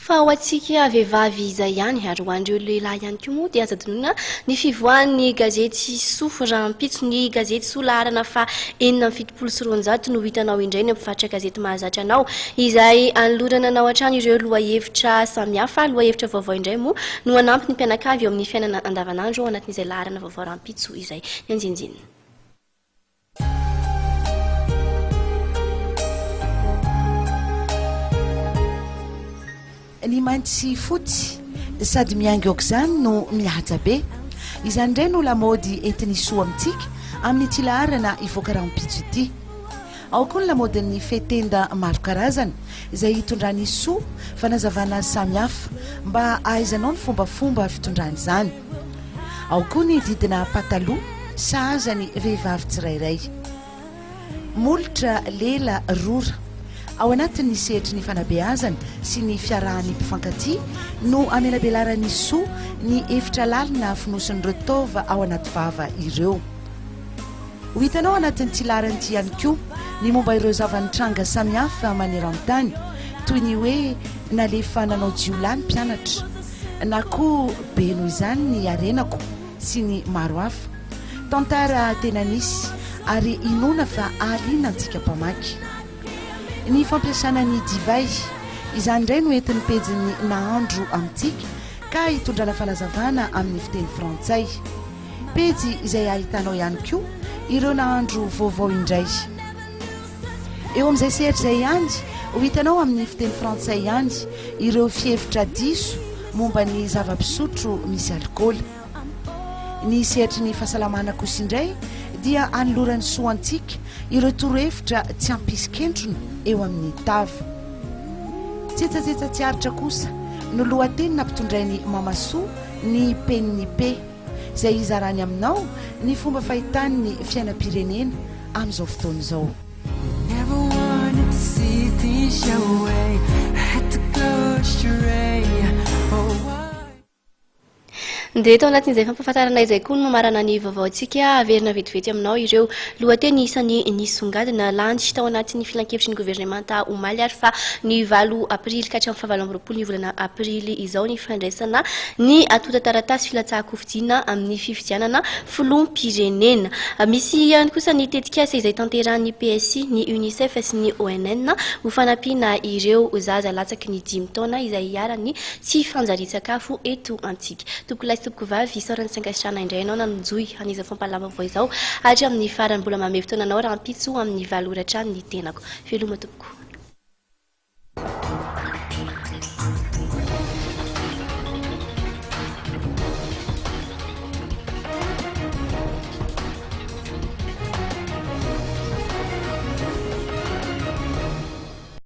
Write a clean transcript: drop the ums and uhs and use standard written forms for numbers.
fa ho antsika vehivavy izay ihany ary ho an'ireo lehilahy ihany koa moa dia aza adonona ny fivoahan'ny gazety Soa rahampitso ny gazety Soa laharana fa 470 no hitanao indray ny ampifaritra gazety mahazatra anao izay anolorana anao hatrany ireo lohahevitra samihafa lohahevitra vaovao indray moa no anampy ny mpianakavy eo amin'ny fiainana andavanandro ao anatin'izay laharana vaovao rahampitso izay anjinjiny. Ny mantsy fotsy sady miaingo aoka izany no mihaja be izany indray no lamaody entiny soa amintsika amin'ny ty laharana ivoaka rahampitso ity. Ao koa ny lamaodin'ny fehtenda maro karazana izay hitondrany soa fanazavana samihafa mba ahaizanao ny fombafomba fitondrany izany. Ao koa ny didina pataloha sahazany vehivavy tsirairay, molotra lela rora ao anatin'ny sehatry ny fanabeazana sy ny fiarahan'ny mpifankatia no amelabelarany soa ny efitra lalina finosiny retova ao anaty vava ireo. Ho hitanao anatin'ny ty laharany ty ihany koa ny momba ireo zavanitranga samihafa manera amin'ny tany toy ny hoe nalefa nanao jiolany mpianatra na koa be noho izany ny arenako sy ny maro hafa. Tantara tena nisy ary inona fa alina antsika mpamaky. Ny fampiasana ny divay izany indray no entin'ny pejiny nahandro amintsika ka hitondrana fanazavana amin'ny fiteny frantsay. Pejy izay ahitanao ihany koa ireo nahandro vaovao indray. Eo amin'izay sehatra izay ihany ho hitanao amin'ny fiteny frantsay ihany ireo fihevitra diso momba ny zava-pisotro misy alikaola. Ny sehatry ny fahasalamana kosa indray dia anoloran'ny soa antsika ireo torohevitra tsy ampisik'entrona eo amin'ny tava. Tsetsatetsa tsy aritra kosa no lohateny nampitondrainy mamasoa ny peniny pe izay izarany aminao ny fomba fahitan'ny fiainam-pirenena amin'izao fotoana izao. Never wanted to see things your way. I had to go astray. Dia tao anatin'izay fampahafantarana izay koa no mamarana ny vaovao antsika averina vetivety aminao ireo lohateny isan'ny nisongadina landy tao anatin'ny filan-kevitry ny gouvernemanta omaly ary fa ny 8 aprily ka hatramin'ny 7 ny volana aprily izao ny fandraisana ny atota taratasy filatsahako fidiana amin'ny fifidianana filoham-pirenena. Misy ihany kosa ny tetikasa izay tanteran'ny PSI, ny UNICEF sy ny ONN ho fanampiana ireo zaza latsaky ny 5 taona izay hiarany tsy fanjarian-tsakafo eto antsika. Toko vavy isaorany sangasirana indray ianao nanjoy aniza fampalama vao izao hatry amin'ny farany mbola mamevy taonanao rahampitso amin'ny valoratra ny tenako. Veloma tompoko.